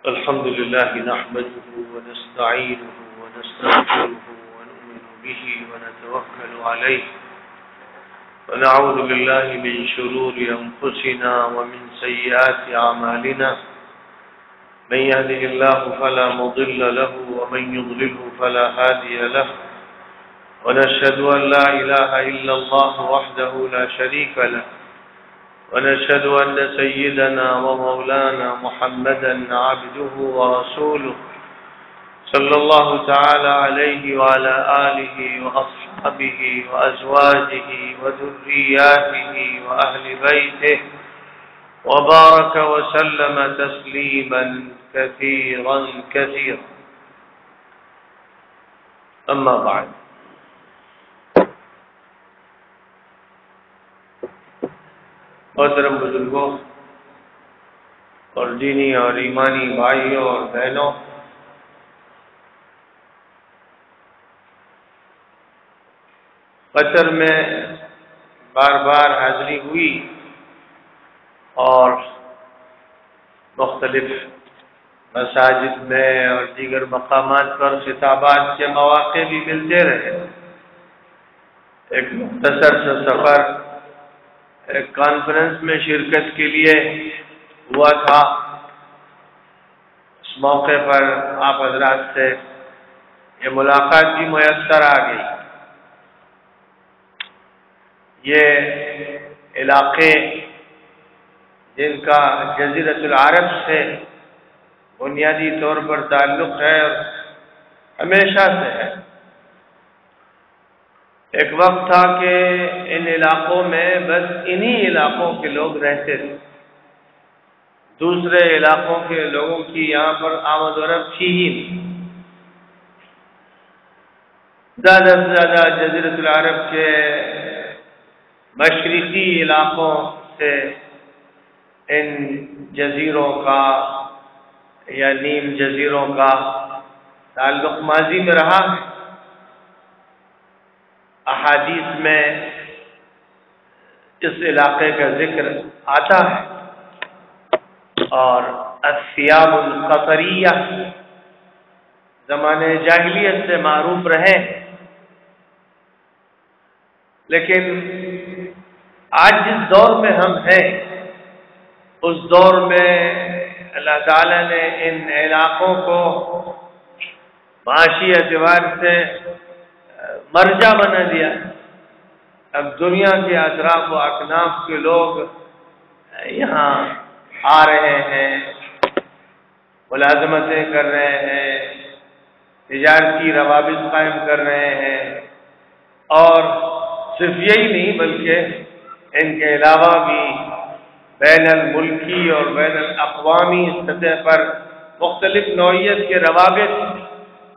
الحمد لله نحمده ونستعينه ونستغفره ونؤمن به ونتوكل عليه ونعوذ بالله من شرور أنفسنا ومن سيئات أعمالنا من يهده الله فلا مضل له ومن يضلله فلا هادي له ونشهد أن لا إله إلا الله وحده لا شريك له ونشهد أن سيدنا ومولانا محمدا عبده ورسوله صلى الله تعالى عليه وعلى آله وأصحابه وأزواجه وذرياته وأهل بيته وبارك وسلم تسليما كثيرا كثيرا. أما بعد، محترم بزرگوں اور دینی اور ایمانی بھائیوں اور بہنوں، قطر میں بار بار حاضری ہوئی اور مختلف مساجد میں اور دیگر مقامات پر خطابات کے مواقع بھی ملتے رہے. ایک مختصر سا سفر ایک کانفرنس میں شرکت کے لیے ہوا تھا. اس موقع پر آپ حضرات سے یہ ملاقات بھی میسر آ گئی. یہ علاقے جن کا جزیرۃ العرب سے بنیادی طور پر تعلق ہے اور ہمیشہ سے ہے. ایک وقت تھا کہ ان علاقوں میں بس انہی علاقوں کے لوگ رہتے تھے، دوسرے علاقوں کے لوگوں کی یہاں پر آمد و رفت تھی ہی نہیں. زیادہ سے زیادہ جزیرۃ العرب کے مشرقی علاقوں سے ان جزیروں کا یا نیم جزیروں کا تعلق ماضی میں رہا ہے. احادیث میں اس علاقے کا ذکر آتا ہے اور الثیاب القطریہ زمانے جاہلیت سے معروف رہے، لیکن آج جس دور میں ہم ہیں اس دور میں اللہ تعالی نے ان علاقوں کو معاشی اعتبار سے مرجع بنا دیا. اب دنیا کے اطراف و اکناف کے لوگ یہاں آ رہے ہیں، ملازمتیں کر رہے ہیں، تجارتی روابط قائم کر رہے ہیں، اور صرف یہی نہیں بلکہ ان کے علاوہ بھی بین الملکی اور بین الاقوامی سطح پر مختلف نوعیت کے روابط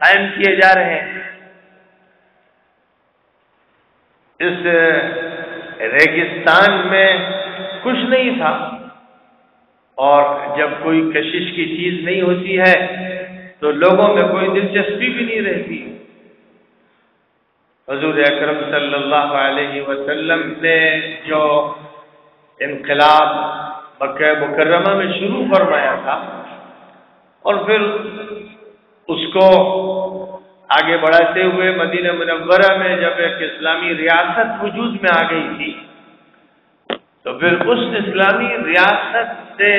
قائم کیے جا رہے ہیں. اس ریگستان میں کچھ نہیں تھا، اور جب کوئی کشش کی چیز نہیں ہوتی ہے تو لوگوں میں کوئی دلچسپی بھی نہیں رہتی. حضور اکرم صلی اللہ علیہ وسلم نے جو انقلاب مکہ مکرمہ میں شروع فرمایا تھا اور پھر اس کو آگے بڑھاتے ہوئے مدینہ منورہ میں جب ایک اسلامی ریاست وجود میں آ گئی تھی تو پھر اس اسلامی ریاست سے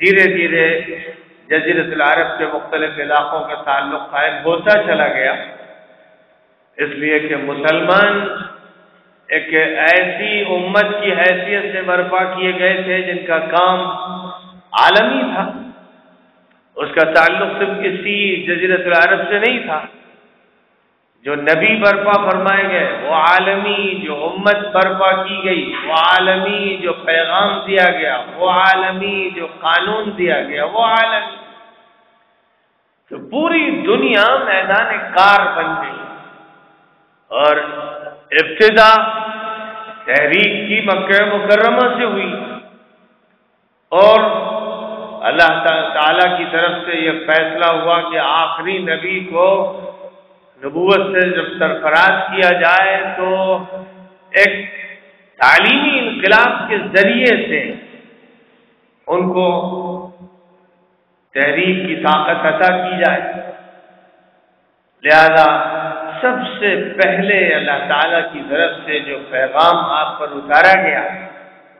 دھیرے دھیرے جزیرۃ العرب کے مختلف علاقوں کا تعلق قائم ہوتا چلا گیا، اس لیے کہ مسلمان ایک ایسی امت کی حیثیت سے برپا کیے گئے تھے جن کا کام عالمی تھا. اس کا تعلق صرف کسی جزیرۃ العرب سے نہیں تھا. جو نبی برپا فرمائے گئے وہ عالمی، جو امت برپا کی گئی وہ عالمی، جو پیغام دیا گیا وہ عالمی، جو قانون دیا گیا وہ عالمی. تو پوری دنیا میدان کار بن گئی اور ابتدا تحریک کی مکہ مکرمہ سے ہوئی، اور اللہ تعالی کی طرف سے یہ فیصلہ ہوا کہ آخری نبی کو نبوت سے جب سرفراز کیا جائے تو ایک تعلیمی انقلاب کے ذریعے سے ان کو تحریک کی طاقت عطا کی جائے۔ لہذا سب سے پہلے اللہ تعالیٰ کی طرف سے جو پیغام آپ پر اتارا گیا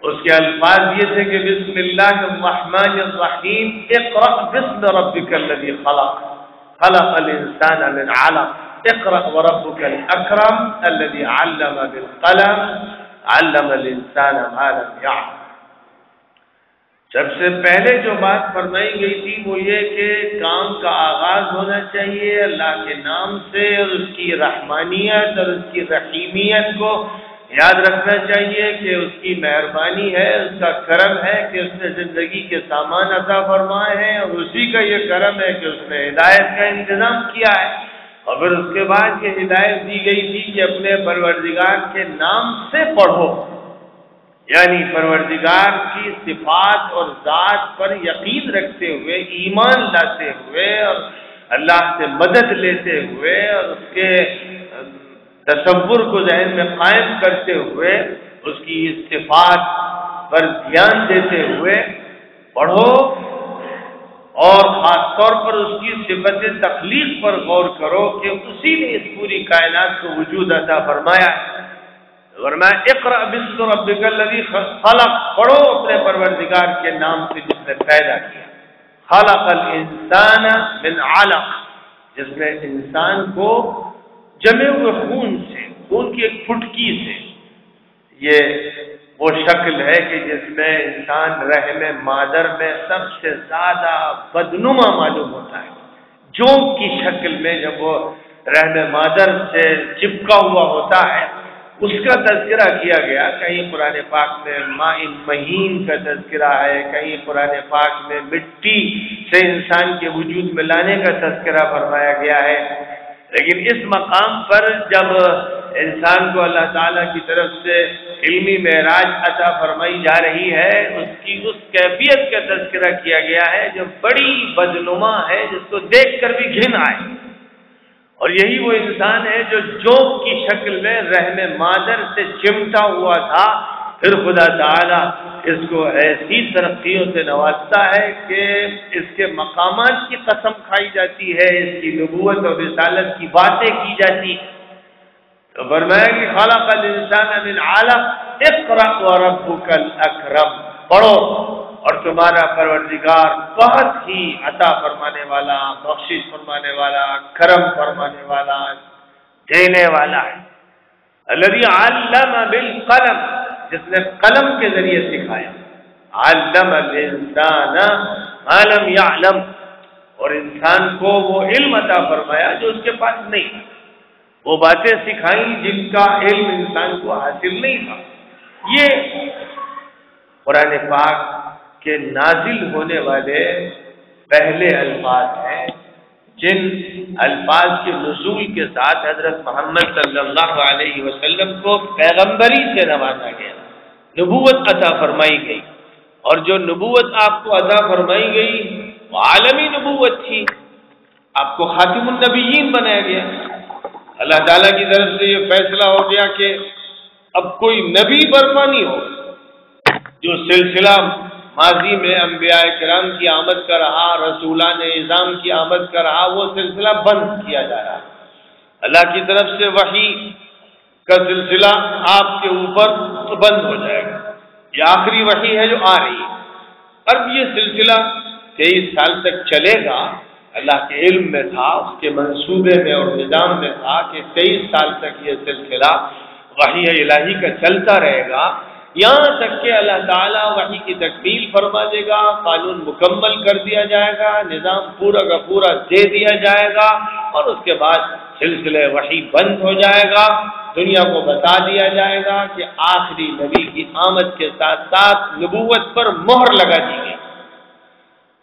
اس کے الفاظ یہ تھے کہ بسم اللہ الرحمن الرحیم، اقرأ بسم ربک الذی خلق، خلق الانسان من علق، اقرأ وربک الاکرم الذی علم بالقلم، علم الانسان ما لم يعلم۔ سب سے پہلے جو بات فرمائی گئی تھی وہ یہ کہ کام کا آغاز ہونا چاہیے اللہ کے نام سے، اور اس کی رحمانیت اور اس کی رحیمیت کو یاد رکھنا چاہیے کہ اس کی مہربانی ہے، اس کا کرم ہے کہ اس نے زندگی کے سامان عطا فرمائے ہیں، اور اسی کا یہ کرم ہے کہ اس نے ہدایت کا انتظام کیا ہے۔ اور پھر اس کے بعد یہ ہدایت دی گئی تھی کہ اپنے پروردگار کے نام سے پڑھو، یعنی پروردگار کی صفات اور ذات پر یقین رکھتے ہوئے، ایمان لاتے ہوئے، اور اللہ سے مدد لیتے ہوئے، اور اس کے تصور کو ذہن میں قائم کرتے ہوئے، اس کی صفات پر دھیان دیتے ہوئے پڑھو، اور خاص طور پر اس کی صفت تخلیق پر غور کرو کہ اسی نے اس پوری کائنات کو وجود عطا فرمایا ہے۔ فرمایا اقرأ بسم ربک الذی خلق، پڑھو اپنے پروردگار کے نام سے جس نے پیدا کیا، خلق الانسان من علق، جس نے انسان کو جمے ہوئے خون سے، خون کی ایک پھٹکی سے، یہ وہ شکل ہے کہ جس میں انسان رحم مادر میں سب سے زیادہ بدنما معلوم ہوتا ہے، جونک کی شکل میں جب وہ رحم مادر سے چپکا ہوا ہوتا ہے اس کا تذکرہ کیا گیا۔ کہیں قرآن پاک میں ماء مہین کا تذکرہ ہے، کہیں قرآن پاک میں مٹی سے انسان کے وجود میں لانے کا تذکرہ فرمایا گیا ہے۔ لیکن اس مقام پر جب انسان کو اللہ تعالیٰ کی طرف سے علمی معراج عطا فرمائی جا رہی ہے، اس کیفیت کا تذکرہ کیا گیا ہے جو بڑی بدنما ہے، جس کو دیکھ کر بھی گھن آئے، اور یہی وہ انسان ہے جو جوک کی شکل میں رحم مادر سے چمٹا ہوا تھا۔ پھر خدا تعالیٰ اس کو ایسی ترقیوں سے نوازتا ہے کہ اس کے مقامات کی قسم کھائی جاتی ہے، اس کی نبوت اور رسالت کی باتیں کی جاتی۔ تو فرمایا کہ خلق الانسان من علق، اقرأ وربک الاکرم، پڑھو اور تمہارا پروردگار بہت ہی عطا فرمانے والا، بخشش فرمانے والا، کرم فرمانے والا، دینے والا ہے۔ الذی علم بالقلم، جس نے قلم کے ذریعے سکھایا، علم الانسان ما لم یعلم، اور انسان کو وہ علم عطا فرمایا جو اس کے پاس نہیں تھا، وہ باتیں سکھائیں جن کا علم انسان کو حاصل نہیں تھا۔ یہ قرآن پاک کے نازل ہونے والے پہلے الفاظ ہیں جن الفاظ کے نزول کے ساتھ حضرت محمد صلی اللہ علیہ وسلم کو پیغمبری سے نوازا گیا، نبوت عطا فرمائی گئی، اور جو نبوت آپ کو عطا فرمائی گئی وہ عالمی نبوت تھی، آپ کو خاتم النبیین بنایا گیا۔ اللہ تعالیٰ کی طرف سے یہ فیصلہ ہو گیا کہ اب کوئی نبی برپا نہیں ہو، جو سلسلہ ماضی میں انبیاء کرام کی آمد کا رہا، رسولان اعظام کی آمد کا رہا، وہ سلسلہ بند کیا جا رہا۔ اللہ کی طرف سے وحی کا سلسلہ آپ کے اوپر بند ہو جائے گا، یہ آخری وحی ہے جو آ رہی ہے۔ اب یہ سلسلہ 23 سال تک چلے گا، اللہ کے علم میں تھا، اس کے منصوبے میں اور نظام میں تھا کہ 23 سال تک یہ سلسلہ وحی الہی کا چلتا رہے گا، یہاں تک کہ اللہ تعالیٰ وحی کی تکمیل فرما دے گا، قانون مکمل کر دیا جائے گا، نظام پورا کا پورا دے دیا جائے گا، اور اس کے بعد سلسلہ وحی بند ہو جائے گا۔ دنیا کو بتا دیا جائے گا کہ آخری نبی کی آمد کے ساتھ ساتھ نبوت پر مہر لگا دی گئی۔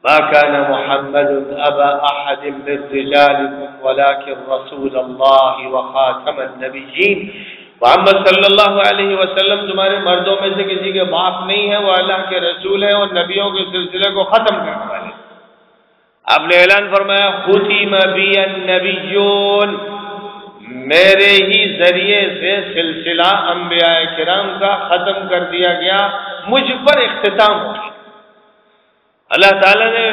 ما كان محمد ابا احد من رجالكم ولكن رسول الله وخاتم النبيين، محمد صلی اللہ علیہ وسلم تمہارے مردوں میں سے کسی کے باپ نہیں ہے، وہ اللہ کے رسول ہیں اور نبیوں کے سلسلے کو ختم کرنے والے۔ آپ نے اعلان فرمایا ختم بی النبیون، میرے ہی ذریعے سے سلسلہ انبیاء کرام کا ختم کر دیا گیا، مجھ پر اختتام ہو گیا۔ اللہ تعالیٰ نے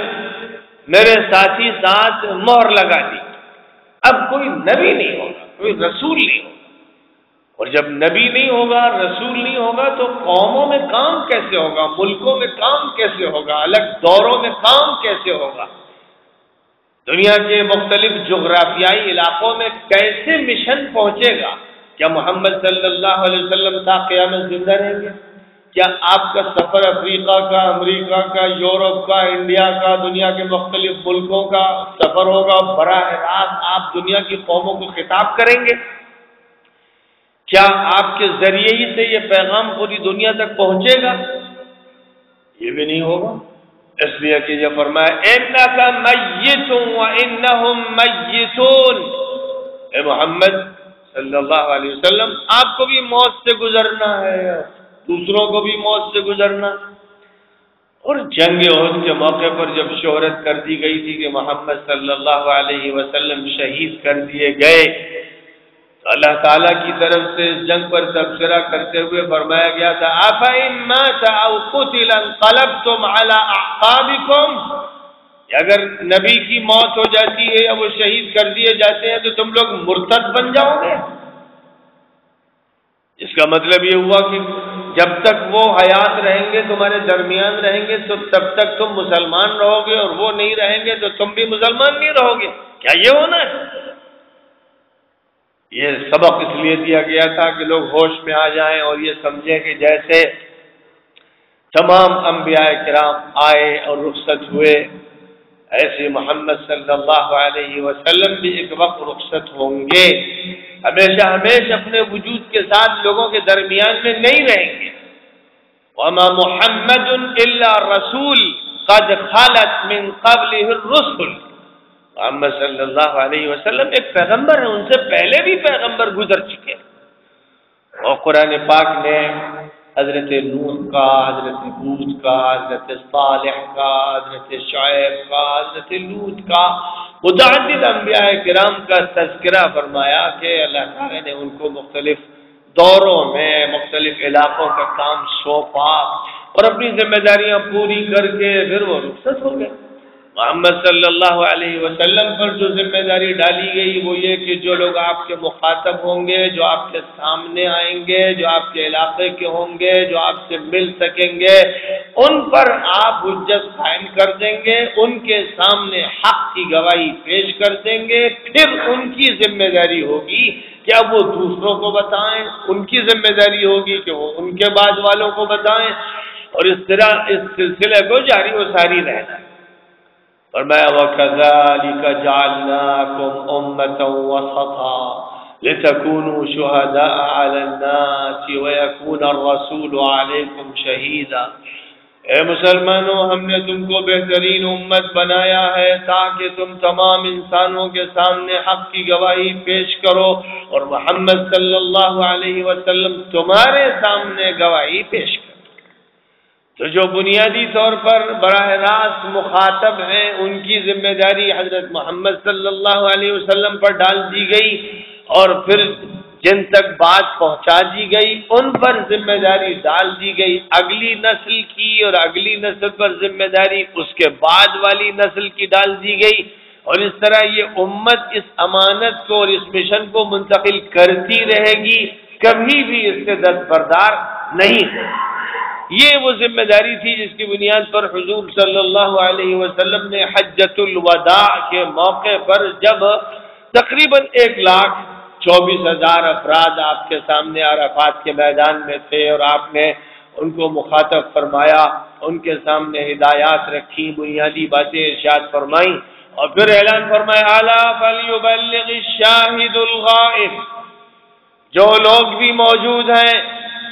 میرے ساتھی ساتھ مہر لگا دی، اب کوئی نبی نہیں ہوگا، کوئی رسول نہیں ہوگا، اور جب نبی نہیں ہوگا، رسول نہیں ہوگا، تو قوموں میں کام کیسے ہوگا، ملکوں میں کام کیسے ہوگا، الگ دوروں میں کام کیسے ہوگا، دنیا کے مختلف جغرافیائی علاقوں میں کیسے مشن پہنچے گا؟ کیا محمد صلی اللہ علیہ وسلم تا قیامت زندہ رہیں گے؟ کیا آپ کا سفر افریقہ کا، امریکہ کا، یورپ کا، انڈیا کا، دنیا کے مختلف ملکوں کا سفر ہوگا؟ براہ راست آپ دنیا کی قوموں کو خطاب کریں گے؟ کیا آپ کے ذریعے ہی سے یہ پیغام پوری دنیا تک پہنچے گا؟ یہ بھی نہیں ہوگا، اس لیے کہ یہ فرمایا انک میت وانہم میتون، اے محمد صلی اللہ علیہ وسلم آپ کو بھی موت سے گزرنا ہے، دوسروں کو بھی موت سے گزرنا۔ اور جنگ احد کے موقع پر جب شہرت کر دی گئی تھی کہ محمد صلی اللہ علیہ وسلم شہید کر دیے گئے، تو اللہ تعالیٰ کی طرف سے اس جنگ پر تبصرہ کرتے ہوئے فرمایا گیا تھا أَفَإِن مَاتَ أَوْ قُتِلَ انقلبتم عَلَىٰ أَعْقَابِكُمْ، اگر نبی کی موت ہو جاتی ہے یا وہ شہید کر دیے جاتے ہیں تو تم لوگ مرتد بن جاؤ گے۔ اس کا مطلب یہ ہوا کہ جب تک وہ حیات رہیں گے، تمہارے درمیان رہیں گے، تو تب تک تم مسلمان رہو گے، اور وہ نہیں رہیں گے تو تم بھی مسلمان نہیں رہو گے۔ کیا یہ ہونا ہے؟ یہ سبق اس لیے دیا گیا تھا کہ لوگ ہوش میں آ جائیں اور یہ سمجھیں کہ جیسے تمام انبیاء کرام آئے اور رخصت ہوئے، ایسے محمد صلی اللہ علیہ وسلم بھی ایک وقت رخصت ہوں گے، ہمیشہ ہمیشہ اپنے وجود کے ساتھ لوگوں کے درمیان میں نہیں رہیں گے۔ وَمَا مُحَمَّدٌ إِلَّا رَسُولٌ قَدْ خَلَتْ مِن قَبْلِهِ الرُّسُلُ، محمد صلی اللہ علیہ وسلم ایک پیغمبر ہیں، ان سے پہلے بھی پیغمبر گزر چکے ہیں۔ اور قرآن پاک نے حضرت نوح کا، حضرت ہود کا، حضرت صالح کا، حضرت شعیب کا، حضرت لوط کا، متعدد انبیاء کرام کا تذکرہ فرمایا کہ اللہ تعالیٰ نے ان کو مختلف دوروں میں مختلف علاقوں کا کام سونپا اور اپنی ذمہ داریاں پوری کر کے پھر وہ رخصت ہو گئے۔ محمد صلی اللہ علیہ وسلم پر جو ذمہ داری ڈالی گئی وہ یہ کہ جو لوگ آپ کے مخاطب ہوں گے، جو آپ کے سامنے آئیں گے، جو آپ کے علاقے کے ہوں گے، جو آپ سے مل سکیں گے، ان پر آپ حجت قائم کر دیں گے، ان کے سامنے حق کی گواہی پیش کر دیں گے، پھر ان کی ذمہ داری ہوگی کہ اب وہ دوسروں کو بتائیں، ان کی ذمہ داری ہوگی کہ وہ ان کے بعد والوں کو بتائیں، اور اس طرح اس سلسلے کو جاری و ساری رہنا ہے۔ فرمایا وَكَذَلِكَ جَعَلْنَاكُمْ أُمَّةً وَسَطًا لِتَكُونُوا شُهَدَاءَ عَلَى النَّاسِ وَيَكُونَ الرَّسُولُ عَلَيْكُمْ شَهِيدًا، اے مسلمانوں ہم نے تم کو بہترین امت بنایا ہے تاکہ تم تمام انسانوں کے سامنے حق کی گواہی پیش کرو، اور محمد صلی اللہ علیہ وسلم تمہارے سامنے گواہی پیش کرو۔ تو جو بنیادی طور پر براہ راست مخاطب ہیں ان کی ذمہ داری حضرت محمد صلی اللہ علیہ وسلم پر ڈال دی گئی، اور پھر جن تک بات پہنچا دی گئی ان پر ذمہ داری ڈال دی گئی، اگلی نسل کی اور اگلی نسل پر ذمہ داری اس کے بعد والی نسل کی ڈال دی گئی، اور اس طرح یہ امت اس امانت کو اور اس مشن کو منتقل کرتی رہے گی، کبھی بھی اس سے دستبردار نہیں ہے۔ یہ وہ ذمہ داری تھی جس کی بنیاد پر حضور صلی اللہ علیہ وسلم نے حجۃ الوداع کے موقع پر جب تقریباً 1,24,000 افراد آپ کے سامنے عرفات کے میدان میں تھے، اور آپ نے ان کو مخاطب فرمایا، ان کے سامنے ہدایات رکھی، بنیادی باتیں ارشاد فرمائیں، اور پھر اعلان فرمایا الا فلیبلغ الشاہد الغائب، جو لوگ بھی موجود ہیں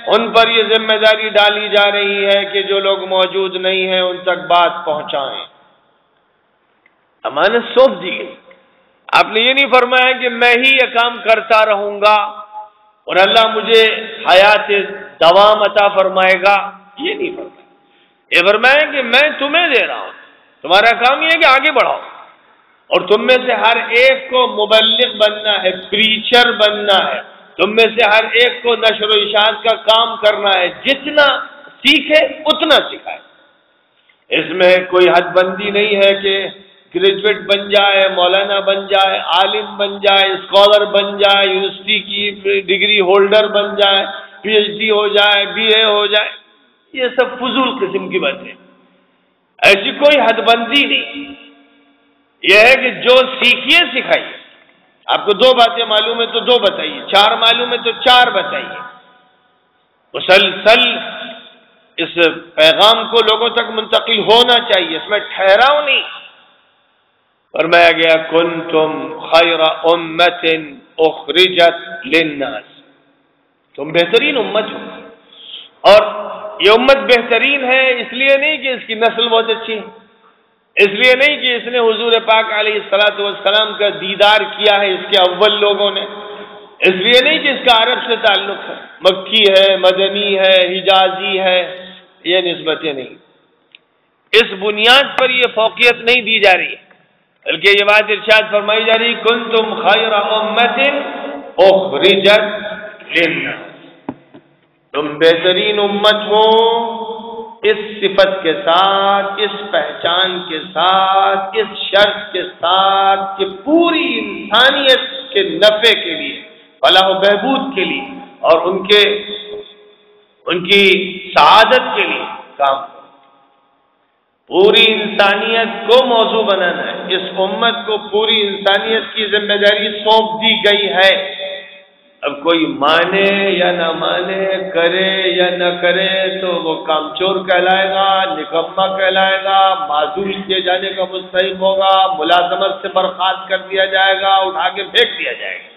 ان پر یہ ذمہ داری ڈالی جا رہی ہے کہ جو لوگ موجود نہیں ہیں ان تک بات پہنچائیں۔ امانت سونپ دی گئی۔ آپ نے یہ نہیں فرمایا کہ میں ہی یہ کام کرتا رہوں گا اور اللہ مجھے حیات دوام عطا فرمائے گا، یہ نہیں فرمایا۔ یہ فرمایا کہ میں تمہیں دے رہا ہوں، تمہارا کام یہ ہے کہ آگے بڑھاؤ، اور تم میں سے ہر ایک کو مبلغ بننا ہے، پریچر بننا ہے، تم میں سے ہر ایک کو نشر و اشاعت کا کام کرنا ہے، جتنا سیکھے اتنا سکھائے۔ اس میں کوئی حد بندی نہیں ہے کہ گریجویٹ بن جائے، مولانا بن جائے، عالم بن جائے، اسکالر بن جائے، یونیورسٹی کی ڈگری ہولڈر بن جائے، پی ایچ ڈی ہو جائے، بی اے ہو جائے، یہ سب فضول قسم کی باتیں، ایسی کوئی حد بندی نہیں۔ یہ ہے کہ جو سیکھیے سکھائیے، آپ کو 2 باتیں معلوم ہے تو 2 بتائیے، 4 معلوم ہے تو 4 بتائیے، مسلسل اس پیغام کو لوگوں تک منتقل ہونا چاہیے، اس میں ٹھہراؤ نہیں۔ فرمایا گیا کنتم خیر امت اخرجت للناس، تم بہترین امت ہو، اور یہ امت بہترین ہے اس لیے نہیں کہ اس کی نسل بہت اچھی ہے، اس لیے نہیں کہ اس نے حضور پاک علیہ الصلوۃ والسلام کا دیدار کیا ہے اس کے اول لوگوں نے، اس لیے نہیں کہ اس کا عرب سے تعلق ہے، مکی ہے، مدنی ہے، حجازی ہے، یہ نسبتیں نہیں، اس بنیاد پر یہ فوقیت نہیں دی جا رہی ہے، بلکہ یہ بات ارشاد فرمائی جا رہی کنتم خیر امت اخرجت للناس، تم بہترین امت ہو، اس صفت کے ساتھ، اس پہچان کے ساتھ، اس شرط کے ساتھ کہ پوری انسانیت کے نفع کے لیے، فلاح و بہبود کے لیے اور ان کی سعادت کے لیے کام کرو۔ پوری انسانیت کو موضوع بنانا ہے، اس امت کو پوری انسانیت کی ذمہ داری سونپ دی گئی ہے، اب کوئی مانے یا نہ مانے، کرے یا نہ کرے تو وہ کامچور کہلائے گا، نکما کہلائے گا، معزول کیے جانے کا مستحق ہوگا، ملازمت سے برخاست کر دیا جائے گا، اٹھا کے پھینک دیا جائے گا۔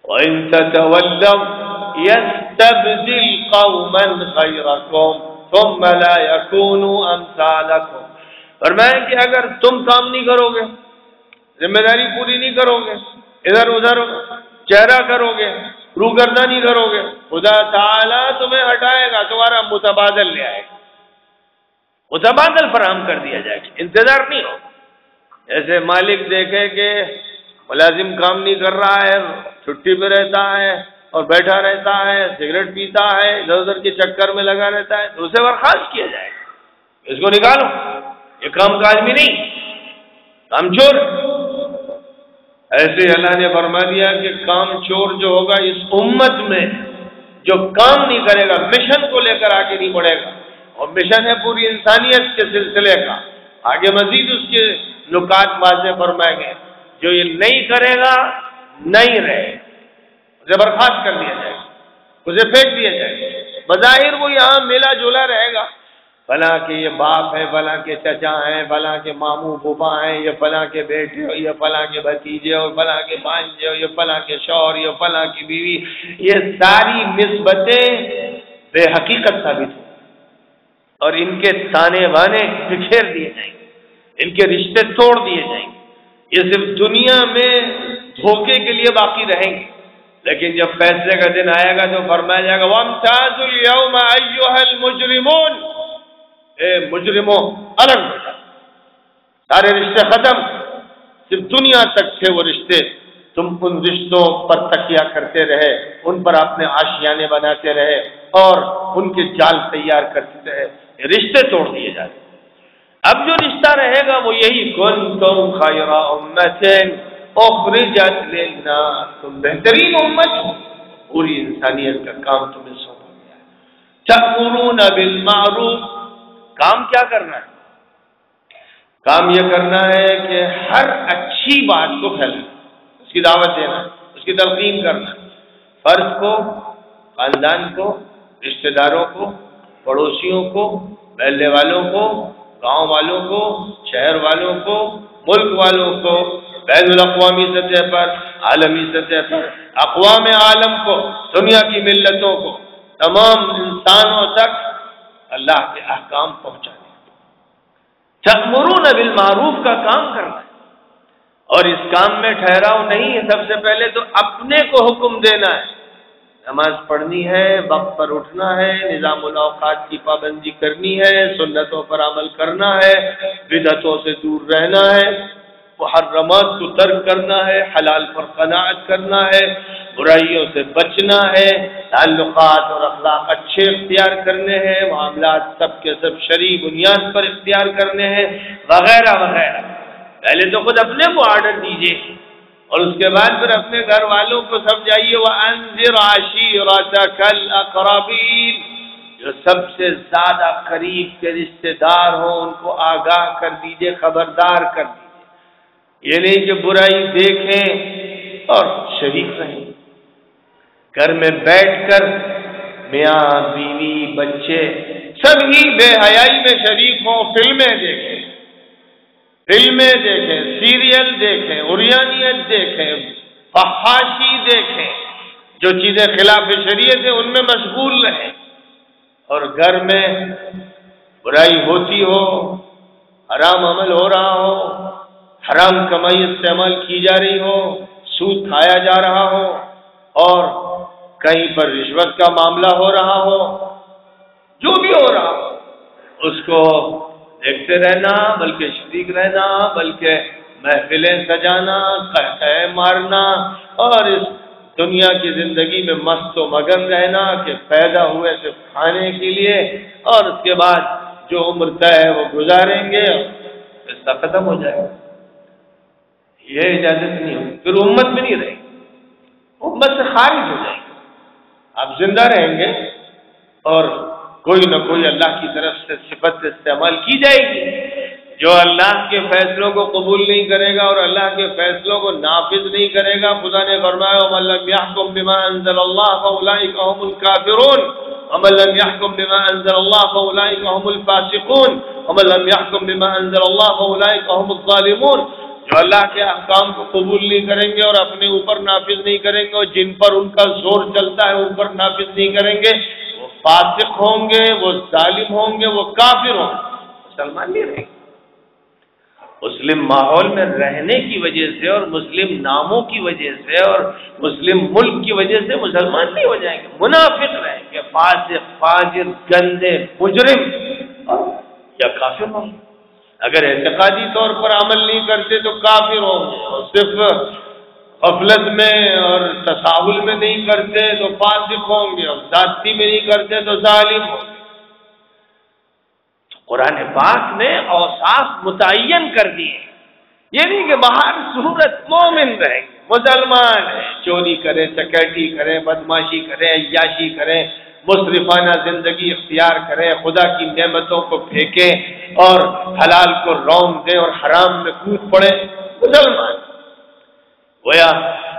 وَإِن تَتَوَلَّوْا يَسْتَبْدِلْ قَوْمًا غَيْرَكُمْ ثُمَّ لَا يَكُونُوا أَمْثَالَكُمْ، فرمایا کہ اگر تم کام نہیں کرو گے، ذمہ داری پوری نہیں کرو گے، ادھر ادھر چہرہ کرو گے، روگردانی کرو گے، خدا تعالیٰ تمہیں ہٹائے گا، تمہارا متبادل لے آئے گا، متبادل فراہم کر دیا جائے گا، انتظار نہیں ہوگا۔ ایسے مالک دیکھے کہ ملازم کام نہیں کر رہا ہے، چھٹی پہ رہتا ہے اور بیٹھا رہتا ہے، سگریٹ پیتا ہے، ادھر ادھر کے چکر میں لگا رہتا ہے، تو اسے برخاست کیا جائے گا، اس کو نکالو، یہ کام کا آدمی نہیں، کام چور۔ ایسے اللہ نے فرما دیا کہ کام چور جو ہوگا اس امت میں، جو کام نہیں کرے گا، مشن کو لے کر آگے نہیں بڑھے گا، اور مشن ہے پوری انسانیت کے سلسلے کا، آگے مزید اس کے نکات واضح فرمائے گئے، جو یہ نہیں کرے گا نہیں رہے، اسے برخاست کر دیا جائے گا، اسے پھینک دیا جائے گا، بظاہر وہ یہاں ملا جلا رہے گا، فلاں کے یہ باپ ہے، فلاں کے چچا ہیں، فلاں کے ماموں پھوپھا ہیں، یہ فلاں کے بیٹے ہو، یہ فلاں کے بھتیجے ہو، فلاں کے بھانجے ہو، یہ فلاں کے شوہر، یہ فلاں کی بیوی، یہ ساری نسبتیں بے حقیقت ثابت ہوں اور ان کے تانے بانے بکھیر دیے جائیں گے، ان کے رشتے توڑ دیے جائیں گے، یہ صرف دنیا میں دھوکے کے لیے باقی رہیں گے، لیکن جب فیصلے کا دن آئے گا تو فرمایا جائے گا وَامْتَازُوا الْيَوْمَ أَيُّهَا الْمُجْرِمُونَ، اے مجرموں الگ ہو جاؤ، سارے رشتے ختم، صرف دنیا تک تھے وہ رشتے، تم ان رشتوں پر تکیہ کرتے رہے، ان پر اپنے آشیانے بناتے رہے اور ان کے جال تیار کرتے رہے، رشتے توڑ دیے جاتے۔ اب جو رشتہ رہے گا وہ یہی کنتم خیر امت اخرجت للناس، تم بہترین امت ہو، پوری انسانیت کا کام تمہیں سونپا گیا ہے۔ تأمرون بالمعروف، کام کیا کرنا ہے؟ کام یہ کرنا ہے کہ ہر اچھی بات کو پھیلانا، اس کی دعوت دینا، اس کی تلقین کرنا، فرد کو، خاندان کو، رشتہ داروں کو، پڑوسیوں کو، محلے والوں کو، گاؤں والوں کو، شہر والوں کو، ملک والوں کو، بین الاقوامی سطح پر، عالمی سطح پر، اقوام عالم کو، دنیا کی ملتوں کو، تمام انسانوں تک اللہ کے احکام پہنچانے، تأمرون بالمعروف کا کام کرنا ہے، اور اس کام میں ٹھہراؤ نہیں ہے، سب سے پہلے تو اپنے کو حکم دینا ہے، نماز پڑھنی ہے، وقت پر اٹھنا ہے، نظام الاوقات کی پابندی کرنی ہے، سنتوں پر عمل کرنا ہے، بدعتوں سے دور رہنا ہے، محرمات کو ترک کرنا ہے، حلال پر قناعت کرنا ہے، برائیوں سے بچنا ہے، تعلقات اور اخلاق اچھے اختیار کرنے ہیں، معاملات سب کے سب شرعی بنیاد پر اختیار کرنے ہیں، وغیرہ وغیرہ۔ پہلے تو خود اپنے کو آرڈر دیجئے اور اس کے بعد پھر اپنے گھر والوں کو سمجھائیے وَأَنذِرْ عَشِيرَتَكَ الْأَقْرَبِينَ، جو سب سے زیادہ قریب کے رشتے دار ہوں ان کو آگاہ کر دیجئے، خبردار کر دیجئے۔ یہ نہیں کہ برائی دیکھیں اور شریک رہیں، گھر میں بیٹھ کر میاں بیوی بچے سب ہی بے حیائی میں شریک ہوں، فلمیں دیکھیں، سیریل دیکھیں، عریانیت دیکھیں، فحاشی دیکھیں، جو چیزیں خلاف شریعت ہیں ان میں مشغول رہیں، اور گھر میں برائی ہوتی ہو، حرام عمل ہو رہا ہو، حرام کمائی استعمال کی جا رہی ہو، سود کھایا جا رہا ہو، اور کہیں پر رشوت کا معاملہ ہو رہا ہو، جو بھی ہو رہا ہو اس کو دیکھتے رہنا، بلکہ شریک رہنا، بلکہ محفلیں سجانا، قہقہے مارنا، اور اس دنیا کی زندگی میں مست و مگن رہنا کہ پیدا ہوئے صرف کھانے کے لیے، اور اس کے بعد جو عمر طے ہے وہ گزاریں گے، رشتہ ختم ہو جائے گا۔ یہ اجازت نہیں ہوگی، پھر امت میں نہیں رہے گی، امت سے خارج ہو جائے گی۔ آپ زندہ رہیں گے اور کوئی نہ کوئی اللہ کی طرف سے صفت استعمال کی جائے گی۔ جو اللہ کے فیصلوں کو قبول نہیں کرے گا اور اللہ کے فیصلوں کو نافذ نہیں کرے گا، خدا نے فرمایا وَمَن لَّمْ يَحْكُم بِمَا أَنزَلَ اللَّهُ فَأُولَٰئِكَ هُمُ الْكَافِرُونَ وَمَن لَّمْ يَحْكُم بِمَا أَنزَلَ اللَّهُ فَأُولَٰئِكَ هُمُ الْفَاسِقُونَ وَمَن لَّمْ يَحْكُم بِمَا أَنزَلَ اللَّهُ فَأُولَٰئِكَ هُمُ الظَّالِمُونَ۔ جو اللہ کے احکام کو قبول نہیں کریں گے اور اپنے اوپر نافذ نہیں کریں گے، اور جن پر ان کا زور چلتا ہے ان پر نافذ نہیں کریں گے، وہ فاسق ہوں گے، وہ ظالم ہوں گے، وہ کافر ہوں گے، مسلمان نہیں رہیں گے۔ مسلم ماحول میں رہنے کی وجہ سے اور مسلم ناموں کی وجہ سے اور مسلم ملک کی وجہ سے مسلمان نہیں ہو جائیں گے، منافق رہیں گے، فاسق، فاجر، گندے، مجرم یا کافر ہوں گے۔ اگر اعتقادی طور پر عمل نہیں کرتے تو کافر ہوں گے، اور صرف غفلت میں اور تساہل میں نہیں کرتے تو فاسق ہوں گے، اور ذاتی میں نہیں کرتے تو ظالم ہوں گے۔ قرآن پاک نے اوصاف متعین کر دیے، یہ نہیں کہ باہر صورت مومن رہیں گے، مسلمان ہے، چوری کرے، چکیٹی کرے، بدماشی کرے، عیاشی کرے، مصرفانہ زندگی اختیار کرے، خدا کی نعمتوں کو پھینکے اور حلال کو رونق دے اور حرام میں کود پڑے، مسلمان گویا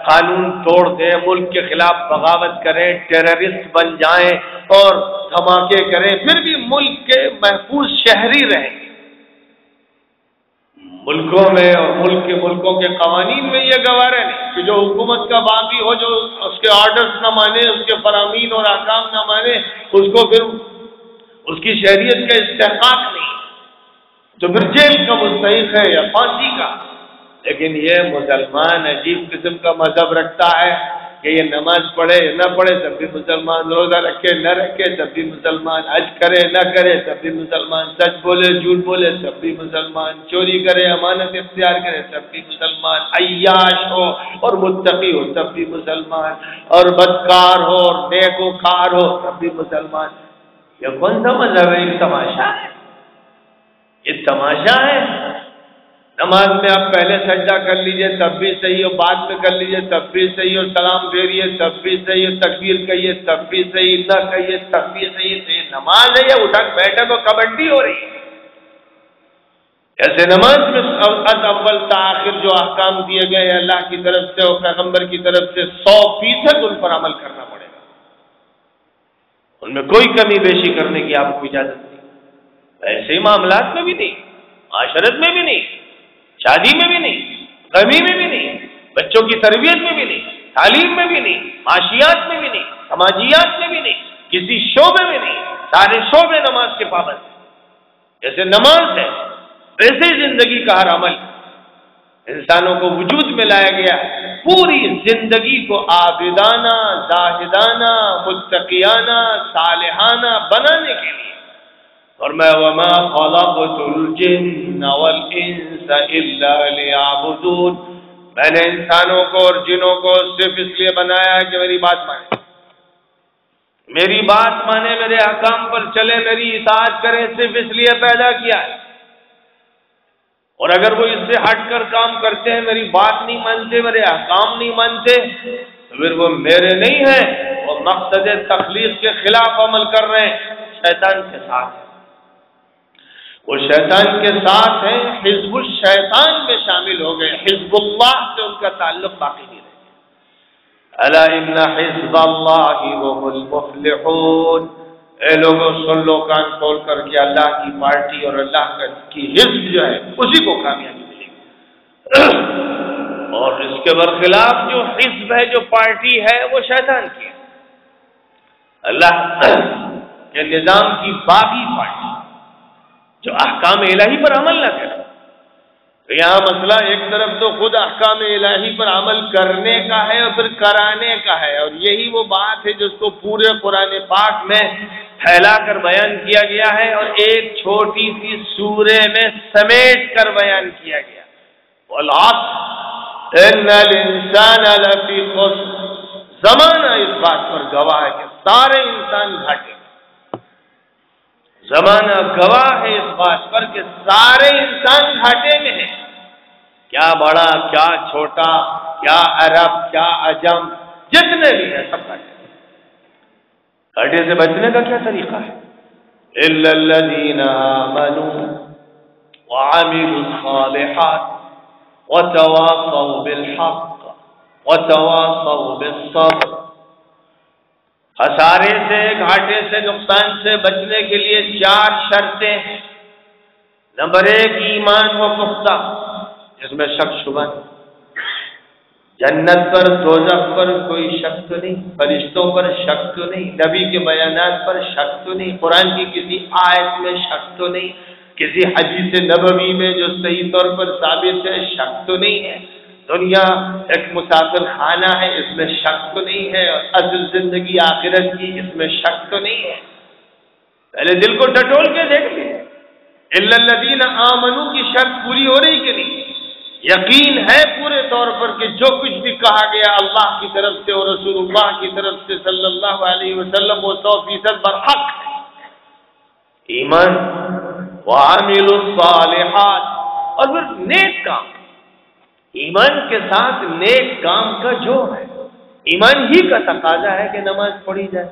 قانون توڑ دیں، ملک کے خلاف بغاوت کریں، ٹیررسٹ بن جائیں اور دھماکے کریں، پھر بھی ملک کے محفوظ شہری رہیں گے۔ ملکوں میں اور ملکوں کے قوانین میں یہ گوارا نہیں کہ جو حکومت کا باغی ہو، جو اس کے آرڈرز نہ مانے، اس کے فرامین اور احکام نہ مانے، اس کو پھر اس کی شہریت کا استحقاق نہیں، تو پھر جیل کا مستحق ہے یا پھانسی کا۔ لیکن یہ مسلمان عجیب قسم کا مذہب رکھتا ہے کہ یہ نماز پڑھے نہ پڑھے تب بھی مسلمان، روزہ رکھے نہ رکھے تب بھی مسلمان، حج کرے نہ کرے تب بھی مسلمان، سچ بولے جھوٹ بولے تب بھی مسلمان، چوری کرے امانت اختیار کرے تب بھی مسلمان، عیاش ہو اور متقی ہو تب بھی مسلمان، اور بدکار ہو اور نیکوکار ہو تب بھی مسلمان۔ یہ کون سا مذہب ہے؟ یہ تماشا ہے، یہ تماشا ہے۔ نماز میں آپ پہلے سجدہ کر لیجئے تب بھی صحیح ہو، بعد میں کر لیجئے تب بھی صحیح ہو، سلام پھیریے تب بھی صحیح ہو، تکبیر کہیے تب بھی صحیح، نہ کہیے تب بھی صحیح۔ تو یہ نماز ہے یا اٹھک بیٹھک اور کبڈی ہو رہی ہے؟ ایسے نماز میں اول تا آخر جو احکام دیے گئے ہیں اللہ کی طرف سے اور پیغمبر کی طرف سے 100% ان پر عمل کرنا پڑے گا، ان میں کوئی کمی بیشی کرنے کی آپ کو اجازت نہیں۔ ایسے ہی معاملات میں بھی نہیں، معاشرت میں بھی نہیں، شادی میں بھی نہیں، غمی میں بھی نہیں، بچوں کی تربیت میں بھی نہیں، تعلیم میں بھی نہیں، معاشیات میں بھی نہیں، سماجیات میں بھی نہیں، کسی شعبے میں نہیں، سارے شعبے نماز کے پابند ہیں۔ جیسے نماز ہے ویسے ہی زندگی کا ہر عمل انسانوں کو وجود میں لایا گیا پوری زندگی کو عابدانہ، زاہدانہ، متقیانہ، صالحانہ بنانے کے لیے۔ اور میں وَمَا خَلَقْتُ الْجِنَّ وَالْإِنسَ إِلَّا لِيَعْبُدُونَ، میں نے انسانوں کو اور جنوں کو صرف اس لیے بنایا ہے کہ میری بات مانے، میری بات مانے، میرے احکام پر چلے، میری اطاعت کرے، صرف اس لیے پیدا کیا ہے۔ اور اگر وہ اس سے ہٹ کر کام کرتے ہیں، میری بات نہیں مانتے، میرے احکام نہیں مانتے، تو پھر وہ میرے نہیں ہیں، وہ مقصد تخلیق کے خلاف عمل کر رہے ہیں، شیطان کے ساتھ ہیں، وہ شیطان کے ساتھ ہیں، حزب الشیطان میں شامل ہو گئے، حزب اللہ سے ان کا تعلق باقی نہیں رہے گا۔ الا ان حزب اللہ هم المفلحون، اے لوگوں سن لو کان کھول کر کے، اللہ کی پارٹی اور اللہ کی حزب جو ہے اسی کو کامیابی ملے گی، اور اس کے برخلاف جو حزب ہے، جو پارٹی ہے، وہ شیطان کی ہے، اللہ کے نظام کی باغی پارٹی جو احکام الہی پر عمل نہ کرے۔ تو یہاں مسئلہ ایک طرف تو خود احکام الہی پر عمل کرنے کا ہے اور پھر کرانے کا ہے، اور یہی وہ بات ہے جس کو پورے قرآن پاک میں پھیلا کر بیان کیا گیا ہے اور ایک چھوٹی سی سورے میں سمیٹ کر بیان کیا گیا۔ وَالْعَصْرِ إِنَّ الْإِنسَانَ لَفِي خُسْرٍ، زمانہ اس بات پر گواہ ہے کہ سارے انسان گھاٹے، زمانہ گواہ ہے اس بات پر کہ سارے انسان گھاٹے میں ہیں، کیا بڑا کیا چھوٹا، کیا عرب کیا عجم، جتنے بھی ہیں سب گھاٹے۔ گھاٹے سے بچنے کا کیا طریقہ ہے؟ إِلَّا الَّذِينَ آمَنُوا وَعَمِلُوا الصَّالِحَاتِ وَتَوَاصَوْا بِالْحَقِّ وَتَوَاصَوْا بِالصَّبْرِ۔ خسارے سے، گھاٹے سے، نقصان سے بچنے کے لیے 4 شرطیں ہیں۔ نمبر 1، ایمان و پختہ، اس میں شک شبہ نہیں، جنت پر دوزخ پر کوئی شک تو نہیں، فرشتوں پر شک تو نہیں، نبی کے بیانات پر شک تو نہیں، قرآن کی کسی آیت میں شک تو نہیں، کسی حدیث نبوی میں جو صحیح طور پر ثابت ہے شک تو نہیں ہے، دنیا ایک مسافر خانہ ہے اس میں شک تو نہیں ہے، اور اصل زندگی آخرت کی اس میں شک تو نہیں ہے۔ پہلے دل کو ٹٹول کے دیکھ لیں، الا الذین آمنوا کی شرط پوری ہو رہی کہ نہیں؟ یقین ہے پورے طور پر کہ جو کچھ بھی کہا گیا اللہ کی طرف سے اور رسول اللہ کی طرف سے صلی اللہ علیہ وسلم وہ 100% برحق ہے۔ ایمان وعاملوا الصالحات، اور پھر نیک کام، ایمان کے ساتھ نیک کام کا جو ہے، ایمان ہی کا تقاضا ہے کہ نماز پڑھی جائے،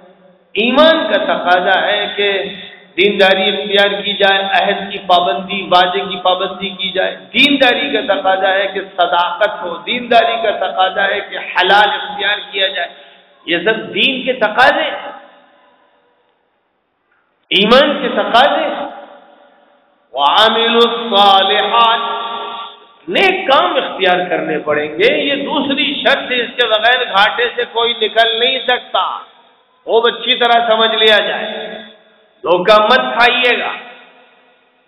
ایمان کا تقاضا ہے کہ دینداری اختیار کی جائے، عہد کی پابندی، وعدے کی پابندی کی جائے، دینداری کا تقاضا ہے کہ صداقت ہو، دینداری کا تقاضا ہے کہ حلال اختیار کیا جائے، یہ سب دین کے تقاضے ہیں، ایمان کے تقاضے ہیں۔ وعاملوا الصالحات، نیک کام اختیار کرنے پڑیں گے، یہ دوسری شرط ہے، اس کے بغیر گھاٹے سے کوئی نکل نہیں سکتا، خوب اچھی طرح سمجھ لیا جائے۔ دھوکہ مت کھائیے گا،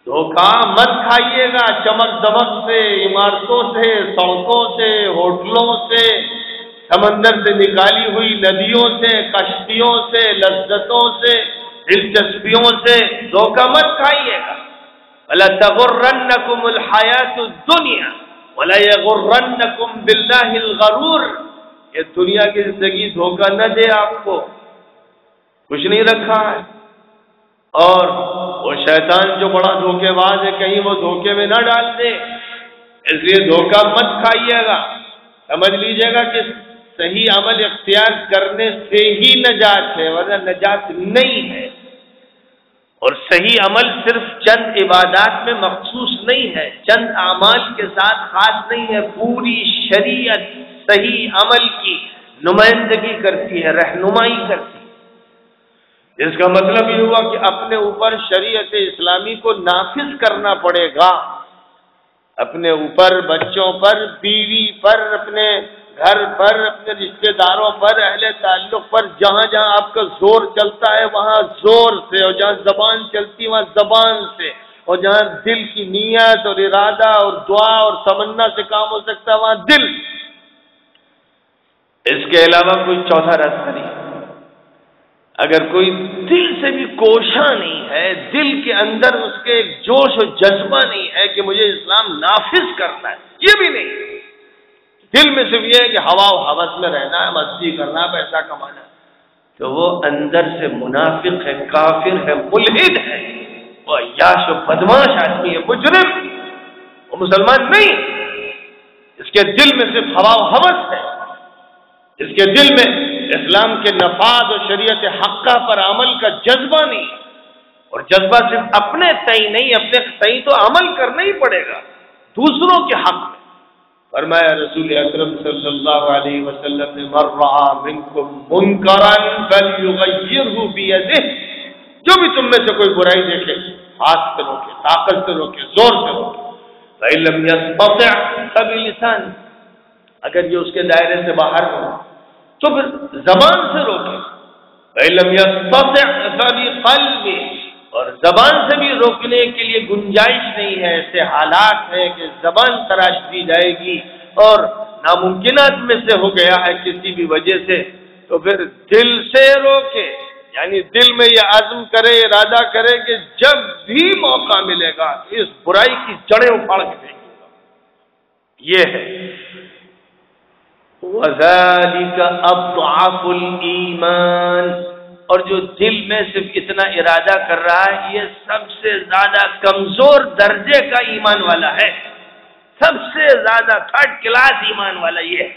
دھوکہ مت کھائیے گا، چمک دمک سے، عمارتوں سے، سڑکوں سے، ہوٹلوں سے، سمندر سے نکالی ہوئی ندیوں سے، کشتیوں سے، لذتوں سے، دلچسپیوں سے دھوکہ مت کھائیے گا۔ وَلَا تَغُرَّنَّكُمُ الْحَيَاةُ الدُّنْيَا وَلَا يَغُرَّنَّكُمْ بِاللَّهِ الْغَرُورُ، یہ دنیا کی زندگی دھوکہ نہ دے آپ کو، کچھ نہیں رکھا ہے، اور وہ شیطان جو بڑا دھوکے باز ہے کہیں وہ دھوکے میں نہ ڈال دے، اس لیے دھوکہ مت کھائیے گا، سمجھ لیجیے گا کہ صحیح عمل اختیار کرنے سے ہی نجات ہے، ورنہ نجات نہیں ہے، اور صحیح عمل صرف چند عبادات میں مخصوص نہیں ہے، چند اعمال کے ساتھ خاص نہیں ہے، پوری شریعت صحیح عمل کی نمائندگی کرتی ہے، رہنمائی کرتی ہے۔ اس کا مطلب یہ ہوا کہ اپنے اوپر شریعت اسلامی کو نافذ کرنا پڑے گا، اپنے اوپر، بچوں پر، بیوی پر، اپنے گھر پر، اپنے رشتہ داروں پر، اہل تعلق پر، جہاں جہاں آپ کا زور چلتا ہے وہاں زور سے، اور جہاں زبان چلتی ہے وہاں زبان سے، اور جہاں دل کی نیت اور ارادہ اور دعا اور تمنا سے کام ہو سکتا ہے وہاں دل، اس کے علاوہ کوئی چوتھا راستہ نہیں۔ اگر کوئی دل سے بھی کوشاں نہیں ہے، دل کے اندر اس کے ایک جوش و جذبہ نہیں ہے کہ مجھے اسلام نافذ کرنا ہے، یہ بھی نہیں، دل میں صرف یہ ہے کہ ہوا و ہوس میں رہنا ہے، مستی کرنا ہے، پیسہ کمانا ہے، تو وہ اندر سے منافق ہے، کافر ہے، ملحد ہے، وہ عیاش و بدماش آدمی ہے، مجرم، وہ وہ مسلمان نہیں، اس کے دل میں صرف ہوا و ہوس ہے، اس کے دل میں اسلام کے نفاذ اور شریعت حقہ پر عمل کا جذبہ نہیں، اور جذبہ صرف اپنے تئیں نہیں، اپنے تئیں تو عمل کرنا ہی پڑے گا دوسروں کے حق میں۔ فرمایا رسول اکرم صلی اللہ علیہ وسلم نے من رعا منکم منکرا فلیغیرہ بیدہ، جو بھی تم میں سے کوئی برائی دیکھے ہاتھ سے روکے، طاقت سے روکے، زور سے روکے، فإن لم يستطع فبلسان، اگر یہ اس کے دائرے سے باہر ہو تو پھر زبان سے روکے، فإن لم يستطع فبقلبہ، اور زبان سے بھی روکنے کے لیے گنجائش نہیں ہے، ایسے حالات ہیں کہ زبان تراش دی جائے گی اور ناممکنات میں سے ہو گیا ہے کسی بھی وجہ سے، تو پھر دل سے روکے، یعنی دل میں یہ عزم کرے، ارادہ کرے کہ جب بھی موقع ملے گا اس برائی کی جڑیں اکھاڑ کے پھینکوں گا، یہ ہے وَذَلِكَ أَضْعَفُ الْإِيمَانِ، اور جو دل میں صرف اتنا ارادہ کر رہا ہے یہ سب سے زیادہ کمزور درجے کا ایمان والا ہے، سب سے زیادہ تھرڈ کلاس ایمان والا یہ ہے۔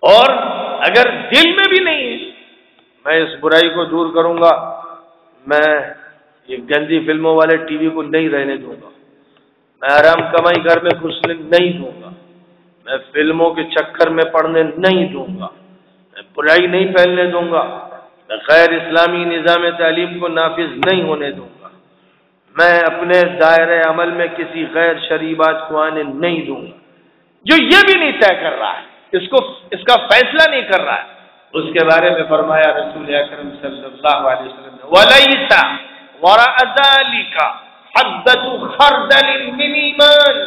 اور اگر دل میں بھی نہیں ہے میں اس برائی کو دور کروں گا، میں یہ گندی فلموں والے ٹی وی کو نہیں رہنے دوں گا، میں حرام کمائی گھر میں گھسنے نہیں دوں گا، میں فلموں کے چکر میں پڑنے نہیں دوں گا، میں برائی نہیں پھیلنے دوں گا، میں غیر اسلامی نظام تعلیم کو نافذ نہیں ہونے دوں گا، میں اپنے دائرۂ عمل میں کسی غیر شرعی بات کو آنے نہیں دوں گا، جو یہ بھی نہیں طے کر رہا ہے، اس کا فیصلہ نہیں کر رہا ہے، اس کے بارے میں فرمایا رسول اکرم صلی اللہ علیہ وسلم نے وَلَيْسَ وَرَاءَ ذَلِكَ حَبَّةُ خَرْدَلٍ مِّنْ ایمان،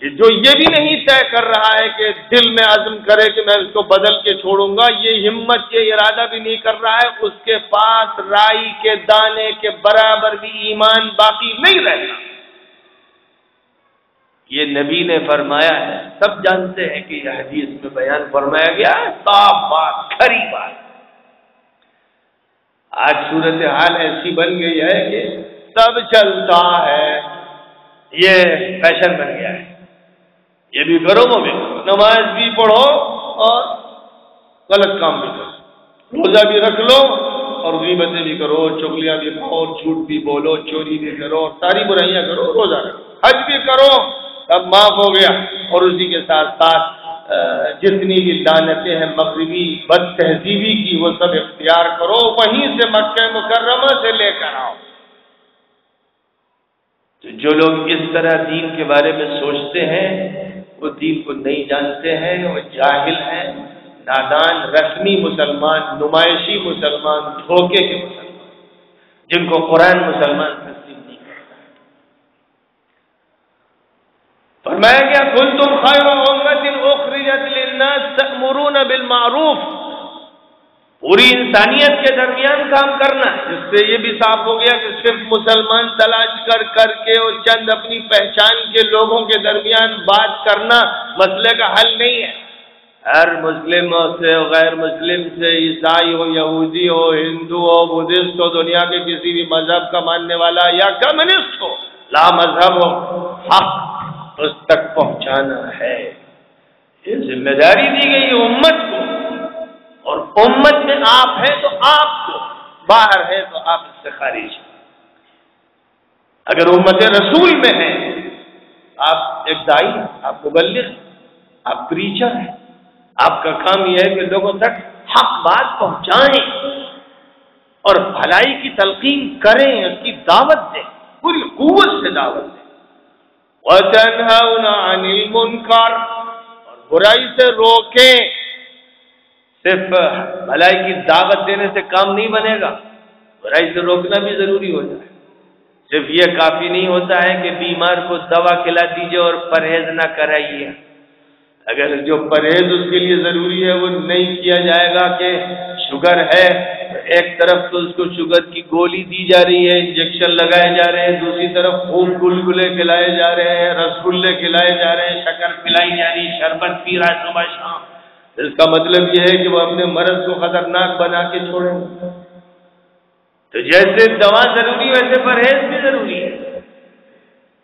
کہ جو یہ بھی نہیں طے کر رہا ہے کہ دل میں عزم کرے کہ میں اس کو بدل کے چھوڑوں گا، یہ ہمت، یہ ارادہ بھی نہیں کر رہا ہے، اس کے پاس رائی کے دانے کے برابر بھی ایمان باقی نہیں رہتا۔ یہ نبی نے فرمایا ہے، سب جانتے ہیں کہ یہ حدیث میں بیان فرمایا گیا ہے، صاف بات، کھری بات۔ آج صورتحال ایسی بن گئی ہے کہ سب چلتا ہے، یہ فیشن بن گیا ہے، یہ بھی کرو وہ بھی کرو، نماز بھی پڑھو اور غلط کام بھی کرو، روزہ بھی رکھ لو اور غیبتیں بھی کرو، چغلیاں بھی کھاؤ، جھوٹ بھی بولو، چوری بھی کرو، ساری برائیاں کرو، روزہ رکھو، حج بھی کرو، سب معاف ہو گیا، اور اسی کے ساتھ ساتھ جتنی بھی لعنتیں ہیں مغربی بد تہذیبی کی وہ سب اختیار کرو، وہیں سے مکہ مکرمہ سے لے کر آؤ۔ تو جو لوگ اس طرح دین کے بارے میں سوچتے ہیں وہ دین کو نہیں جانتے ہیں، وہ جاہل ہیں، نادان، رسمی مسلمان، نمائشی مسلمان، دھوکے کے مسلمان، جن کو قرآن مسلمان تسلیم نہیں کرتا۔ فرمایا گیا کنتم خیر امۃ اخرجت للناس تأمرون بالمعروف، پوری انسانیت کے درمیان کام کرنا ہے، جس سے یہ بھی صاف ہو گیا کہ صرف مسلمان تلاش کر کے اور چند اپنی پہچان کے لوگوں کے درمیان بات کرنا مسئلے کا حل نہیں ہے، ہر مسلم سے غیر مسلم سے، عیسائی ہو، یہودی ہو، ہندو ہو، بدھسٹ ہو، دنیا کے کسی بھی مذہب کا ماننے والا یا کمیونسٹ ہو، لا مذہب ہو، حق اس تک پہنچانا ہے، یہ ذمہ داری دی گئی امت کو، اور امت میں آپ ہیں تو آپ کو، باہر ہے تو آپ اس سے خارج ہیں۔ اگر امت رسول میں ہیں، آپ ایک داعی، آپ مبلغ، آپ پریچر ہیں، آپ کا کام یہ ہے کہ لوگوں تک حق بات پہنچائیں اور بھلائی کی تلقین کریں، اس کی دعوت دیں، پوری قوت سے دعوت دیں۔ وَتَنْهَوْنَ عَنِ الْمُنْكَرِ، اور برائی سے روکیں، صرف بھلائی کی دعوت دینے سے کام نہیں بنے گا، برائی سے روکنا بھی ضروری ہوتا ہے۔ صرف یہ کافی نہیں ہوتا ہے کہ بیمار کو دوا کھلا دیجیے اور پرہیز نہ کرائیے، اگر جو پرہیز اس کے لیے ضروری ہے وہ نہیں کیا جائے گا، کہ شوگر ہے ایک طرف تو اس کو شوگر کی گولی دی جا رہی ہے، انجیکشن لگائے جا رہے ہیں، دوسری طرف خوب گلگلے کھلائے جا رہے ہیں، رسگلے کھلائے جا رہے ہیں، شکر پلائی جا رہی ہے، شربت پی رہا ہے صبح شام، اس کا مطلب یہ ہے کہ وہ اپنے مرض کو خطرناک بنا کے چھوڑیں۔ تو جیسے دوا ضروری ویسے پرہیز بھی ضروری ہے۔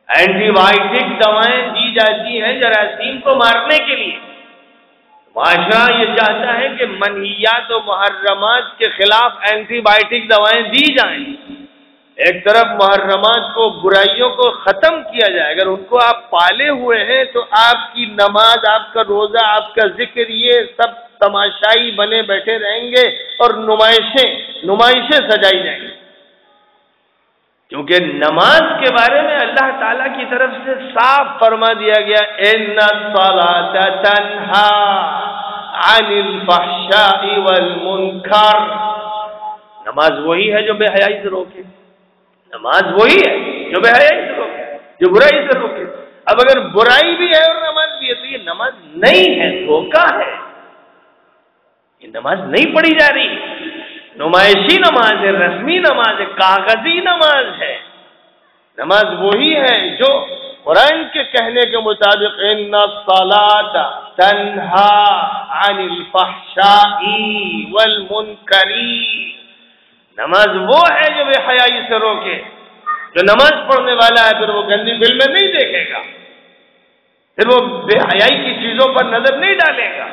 اینٹی بائیوٹک دوائیں دی جاتی ہیں جراثیم کو مارنے کے لیے. معاشرہ یہ چاہتا ہے کہ منہیات و محرمات کے خلاف اینٹی بائیوٹک دوائیں دی جائیں. ایک طرف محرمات کو، برائیوں کو ختم کیا جائے. اگر ان کو آپ پالے ہوئے ہیں تو آپ کی نماز، آپ کا روزہ، آپ کا ذکر یہ سب تماشائی بنے بیٹھے رہیں گے اور نمائشیں سجائی جائیں گی. کیونکہ نماز کے بارے میں اللہ تعالیٰ کی طرف سے صاف فرما دیا گیا ان الصلاۃ تنہا عن الفحشاء والمنکر. نماز وہی ہے جو بے حیائی سے روکے. نماز وہی ہے جو بے حیائی سے روکے، جو برائی سے روکے. اب اگر برائی بھی ہے اور نماز بھی ہے تو یہ نماز نہیں ہے، دھوکہ ہے. یہ نماز نہیں پڑھی جا رہی، نمائشی نماز ہے، رسمی نماز ہے، کاغذی نماز ہے. نماز وہی ہے جو قرآن کے کہنے کے مطابق ان الصلاۃ تنہا عن الفحشاء والمنکر. نماز وہ ہے جو بے حیائی سے روکے. جو نماز پڑھنے والا ہے پھر وہ گندی فلمیں نہیں دیکھے گا، پھر وہ بے حیائی کی چیزوں پر نظر نہیں ڈالے گا.